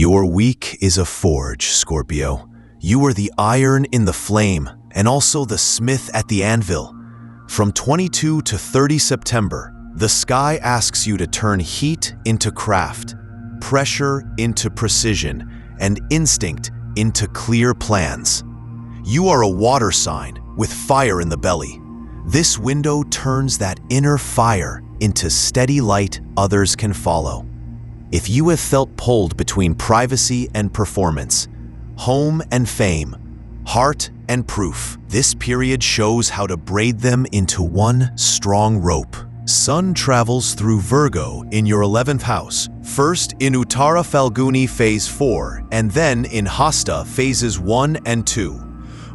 Your week is a forge, Scorpio. You are the iron in the flame and also the smith at the anvil. From 22 to 30 September, the sky asks you to turn heat into craft, pressure into precision, and instinct into clear plans. You are a water sign with fire in the belly. This window turns that inner fire into steady light others can follow. If you have felt pulled between privacy and performance, home and fame, heart and proof, this period shows how to braid them into one strong rope. Sun travels through Virgo in your 11th house, first in Uttara Phalguni phase 4 and then in Hasta phases 1 and 2.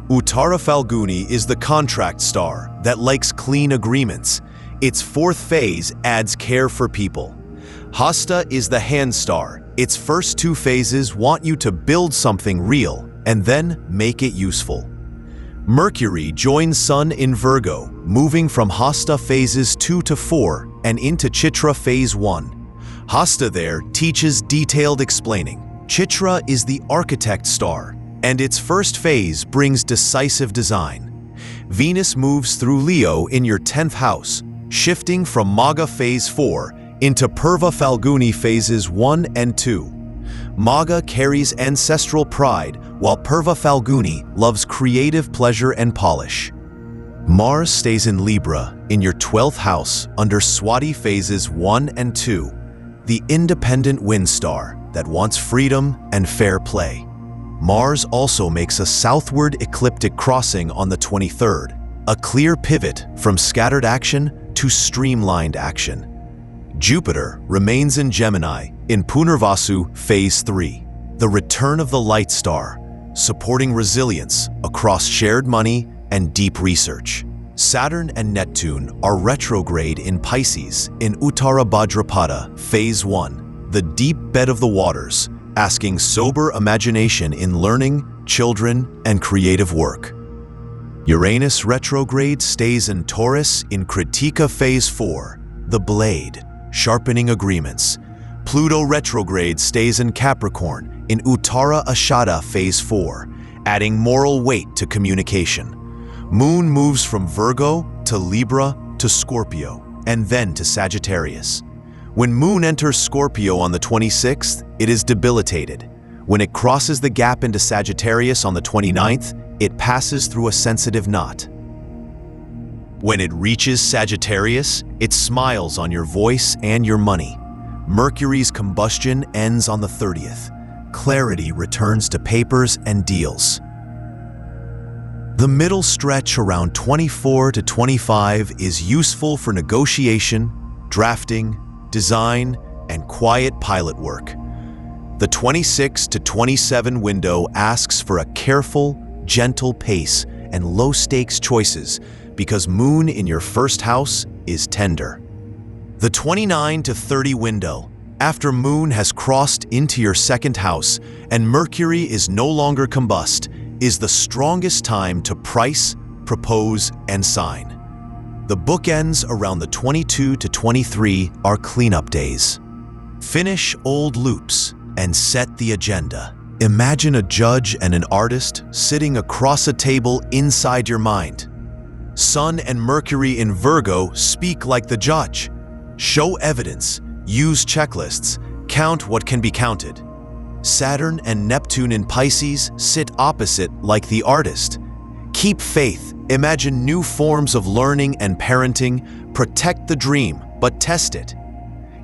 Uttara Phalguni is the contract star that likes clean agreements. Its fourth phase adds care for people. Hasta is the hand star. Its first two phases want you to build something real and then make it useful. Mercury joins Sun in Virgo, moving from Hasta phases 2 to 4 and into Chitra phase 1. Hasta there teaches detailed explaining. Chitra is the architect star, and its first phase brings decisive design. Venus moves through Leo in your 10th house, shifting from Magha phase 4 into Purva Phalguni phases 1 and 2. Magha carries ancestral pride, while Purva Phalguni loves creative pleasure and polish. Mars stays in Libra in your 12th house under Swati phases 1 and 2, the independent wind star that wants freedom and fair play. Mars also makes a southward ecliptic crossing on the 23rd, a clear pivot from scattered action to streamlined action. Jupiter remains in Gemini in Punarvasu phase 3, the return of the light star, supporting resilience across shared money and deep research. Saturn and Neptune are retrograde in Pisces in Uttara Bhadrapada phase 1, the deep bed of the waters, asking sober imagination in learning, children, and creative work. Uranus retrograde stays in Taurus in Kritika phase 4, the blade, sharpening agreements. Pluto retrograde stays in Capricorn in Uttara Ashada phase 4, adding moral weight to communication. Moon moves from Virgo to Libra to Scorpio and then to Sagittarius. When Moon enters Scorpio on the 26th, it is debilitated. When it crosses the gap into Sagittarius on the 29th, it passes through a sensitive knot. When it reaches Sagittarius, it smiles on your voice and your money. Mercury's combustion ends on the 30th. Clarity returns to papers and deals. The middle stretch around 24 to 25 is useful for negotiation, drafting, design, and quiet pilot work. The 26 to 27 window asks for a careful, gentle pace and low-stakes choices because Moon in your first house is tender. The 29 to 30 window, after Moon has crossed into your second house and Mercury is no longer combust, is the strongest time to price, propose, and sign. The bookends around the 22 to 23 are cleanup days. Finish old loops and set the agenda. Imagine a judge and an artist sitting across a table inside your mind. Sun and Mercury in Virgo speak like the judge. Show evidence, use checklists, count what can be counted. Saturn and Neptune in Pisces sit opposite like the artist. Keep faith, imagine new forms of learning and parenting, protect the dream, but test it.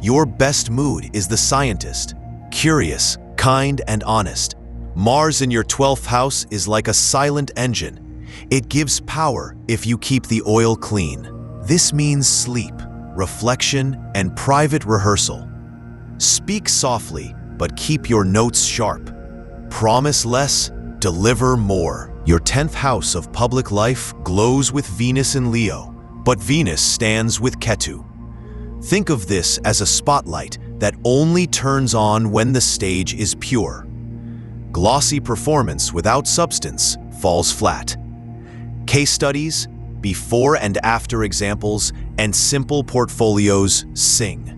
Your best mood is the scientist, curious, kind, and honest. Mars in your 12th house is like a silent engine. It gives power if you keep the oil clean. This means sleep, reflection, and private rehearsal. Speak softly, but keep your notes sharp. Promise less, deliver more. Your 10th house of public life glows with Venus in Leo, but Venus stands with Ketu. Think of this as a spotlight that only turns on when the stage is pure. Glossy performance without substance falls flat. Case studies, before and after examples, and simple portfolios sing.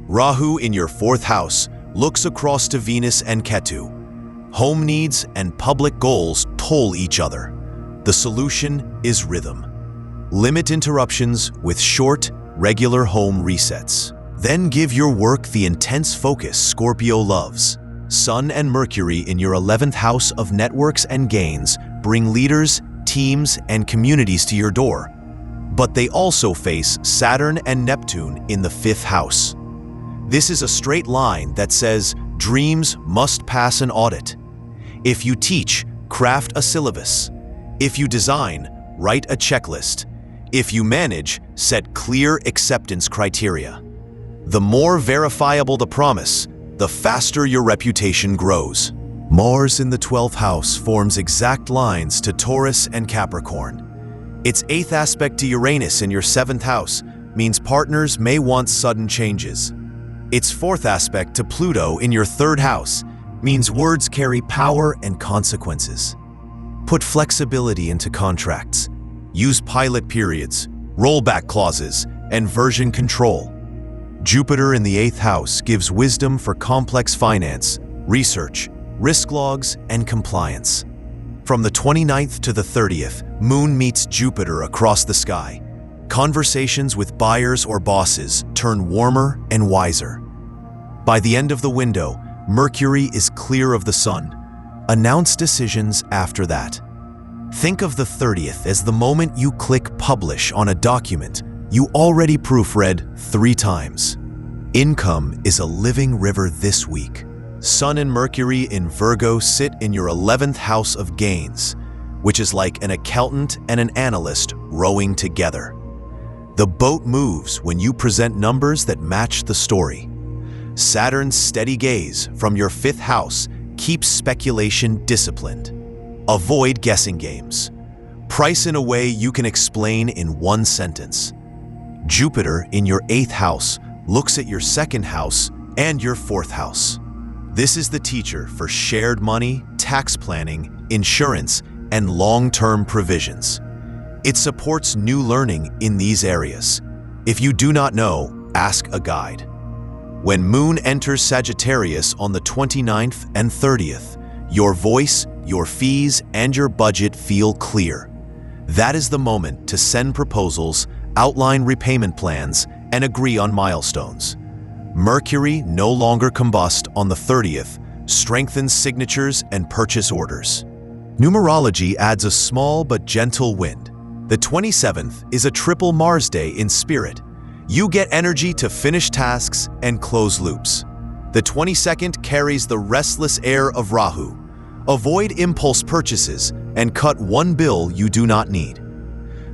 Rahu in your 4th house looks across to Venus and Ketu. Home needs and public goals toll each other. The solution is rhythm. Limit interruptions with short, regular home resets. Then give your work the intense focus Scorpio loves. Sun and Mercury in your 11th house of networks and gains bring leaders, teams, and communities to your door. But they also face Saturn and Neptune in the 5th house. This is a straight line that says dreams must pass an audit. If you teach, craft a syllabus. If you design, write a checklist. If you manage, set clear acceptance criteria. The more verifiable the promise, the faster your reputation grows. Mars in the 12th house forms exact lines to Taurus and Capricorn. Its 8th aspect to Uranus in your 7th house means partners may want sudden changes. Its 4th aspect to Pluto in your 3rd house means words carry power and consequences. Put flexibility into contracts. Use pilot periods, rollback clauses, and version control. Jupiter in the 8th house gives wisdom for complex finance, research, risk logs, and compliance. From the 29th to the 30th, Moon meets Jupiter across the sky. Conversations with buyers or bosses turn warmer and wiser. By the end of the window, Mercury is clear of the Sun. Announce decisions after that. Think of the 30th as the moment you click publish on a document you already proofread 3 times. Income is a living river this week. Sun and Mercury in Virgo sit in your 11th house of gains, which is like an accountant and an analyst rowing together. The boat moves when you present numbers that match the story. Saturn's steady gaze from your 5th house keeps speculation disciplined. Avoid guessing games. Price in a way you can explain in 1 sentence. Jupiter in your 8th house looks at your 2nd house and your 4th house. This is the teacher for shared money, tax planning, insurance, and long-term provisions. It supports new learning in these areas. If you do not know, ask a guide. When Moon enters Sagittarius on the 29th and 30th, your voice, your fees, and your budget feel clear. That is the moment to send proposals, outline repayment plans, and agree on milestones. Mercury, no longer combust on the 30th, strengthens signatures and purchase orders. Numerology adds a small but gentle wind. The 27th is a triple Mars day in spirit. You get energy to finish tasks and close loops. The 22nd carries the restless air of Rahu. Avoid impulse purchases and cut one bill you do not need.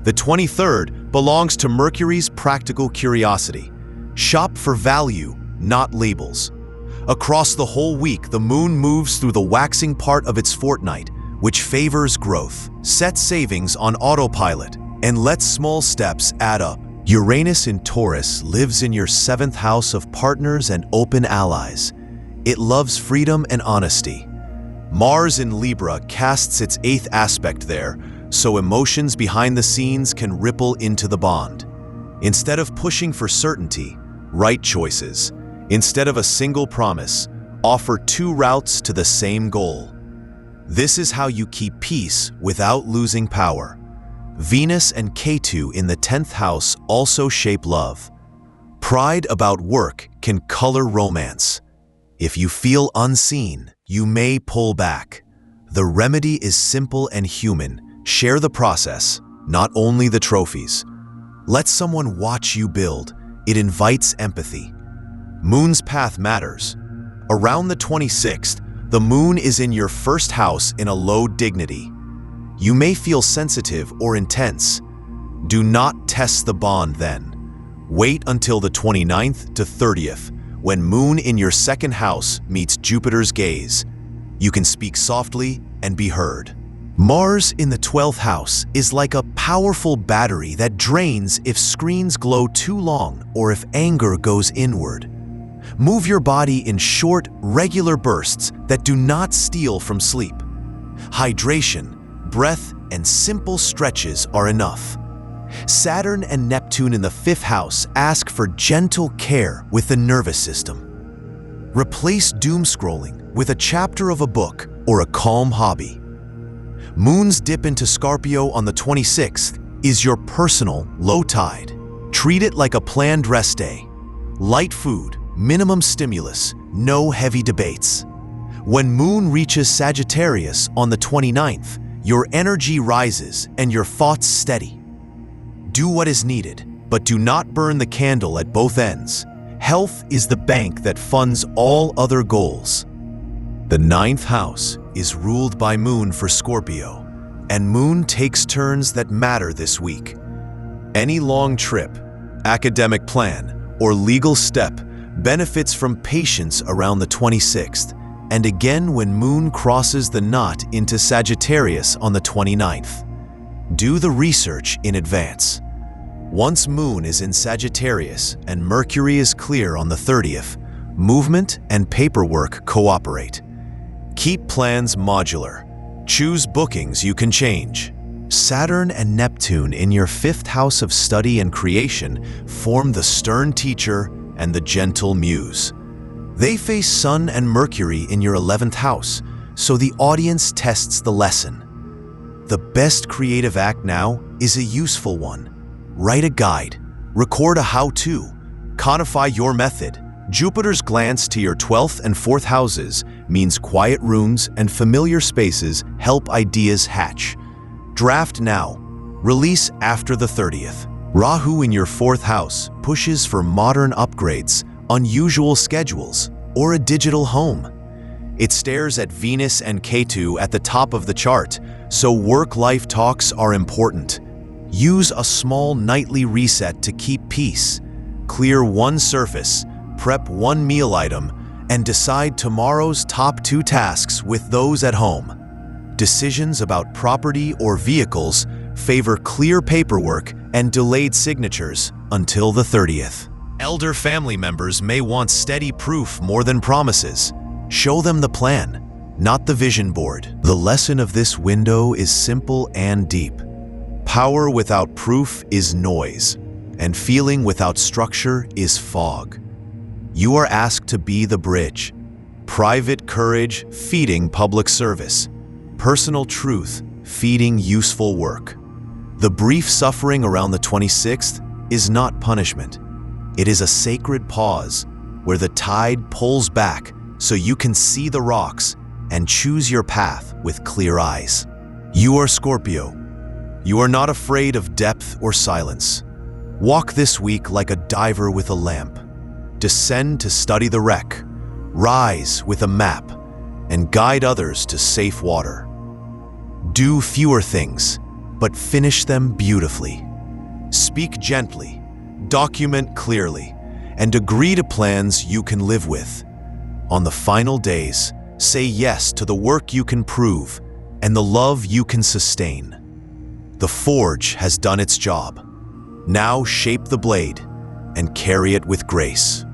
The 23rd belongs to Mercury's practical curiosity. Shop for value, not labels. Across the whole week, the Moon moves through the waxing part of its fortnight, which favors growth. Set savings on autopilot and let small steps add up. Uranus in Taurus lives in your 7th house of partners and open allies. It loves freedom and honesty. Mars in Libra casts its 8th aspect there, so emotions behind the scenes can ripple into the bond. Instead of pushing for certainty, write choices. Instead of a single promise, offer 2 routes to the same goal. This is how you keep peace without losing power. Venus and Ketu in the 10th house also shape love. Pride about work can color romance. If you feel unseen, you may pull back. The remedy is simple and human. Share the process, not only the trophies. Let someone watch you build. It invites empathy. Moon's path matters. Around the 26th, the Moon is in your 1st house in a low dignity. You may feel sensitive or intense. Do not test the bond then. Wait until the 29th to 30th, when Moon in your 2nd house meets Jupiter's gaze. You can speak softly and be heard. Mars in the 12th house is like a powerful battery that drains if screens glow too long or if anger goes inward. Move your body in short, regular bursts that do not steal from sleep. Hydration, breath, and simple stretches are enough. Saturn and Neptune in the 5th house ask for gentle care with the nervous system. Replace doom scrolling with a chapter of a book or a calm hobby. Moon's dip into Scorpio on the 26th is your personal low tide. Treat it like a planned rest day. Light food, minimum stimulus, no heavy debates. When Moon reaches Sagittarius on the 29th, your energy rises and your thoughts steady. Do what is needed, but do not burn the candle at both ends. Health is the bank that funds all other goals. The 9th house is ruled by Moon for Scorpio, and Moon takes turns that matter this week. Any long trip, academic plan, or legal step benefits from patience around the 26th, and again when Moon crosses the knot into Sagittarius on the 29th. Do the research in advance. Once Moon is in Sagittarius and Mercury is clear on the 30th, movement and paperwork cooperate. Keep plans modular. Choose bookings you can change. Saturn and Neptune in your 5th house of study and creation form the stern teacher and the gentle muse. They face Sun and Mercury in your 11th house, so the audience tests the lesson. The best creative act now is a useful one. Write a guide, record a how-to, codify your method. Jupiter's glance to your 12th and 4th houses means quiet rooms and familiar spaces help ideas hatch. Draft now, release after the 30th. Rahu in your 4th house pushes for modern upgrades, unusual schedules, or a digital home. It stares at Venus and Ketu at the top of the chart, so work-life talks are important. Use a small nightly reset to keep peace. Clear one surface, prep one meal item, and decide tomorrow's top 2 tasks with those at home. Decisions about property or vehicles favor clear paperwork and delayed signatures until the 30th. Elder family members may want steady proof more than promises. Show them the plan, not the vision board. The lesson of this window is simple and deep. Power without proof is noise, and feeling without structure is fog. You are asked to be the bridge. Private courage feeding public service. Personal truth feeding useful work. The brief suffering around the 26th is not punishment. It is a sacred pause where the tide pulls back so you can see the rocks and choose your path with clear eyes. You are Scorpio. You are not afraid of depth or silence. Walk this week like a diver with a lamp. Descend to study the wreck. Rise with a map and guide others to safe water. Do fewer things, but finish them beautifully. Speak gently, document clearly, and agree to plans you can live with. On the final days, say yes to the work you can prove and the love you can sustain. The forge has done its job. Now shape the blade and carry it with grace.